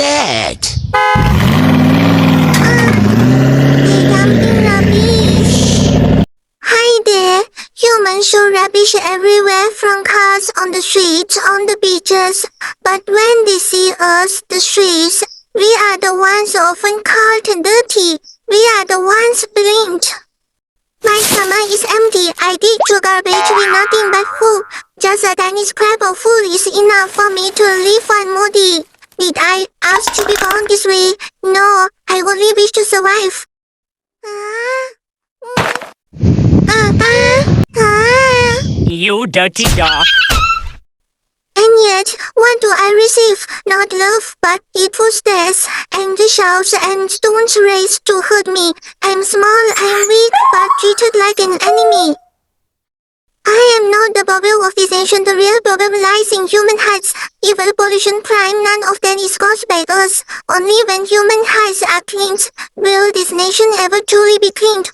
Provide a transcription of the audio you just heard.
that? Dumping rubbish. Hi there. Humans show rubbish everywhere from cars on the streets, on the beaches. But when they see us, the streets, we are the ones often called dirty. We are the ones blamed. My stomach is empty. I dig through garbage with nothing but food. Just a tiny scrap of food is enough for me to live one more day. Did I ask to be born this way? No, I only wish to survive. You dirty dog. And yet, what do I receive? Not love, but hateful stares, and the shouts and stones raised to hurt me. I'm small and weak, but treated like an enemy. I am not the problem of this nation. The real problem lies in human hearts. Evil, pollution, crime, none of that is caused by us. Only when human hearts are cleansed will this nation ever truly be cleaned.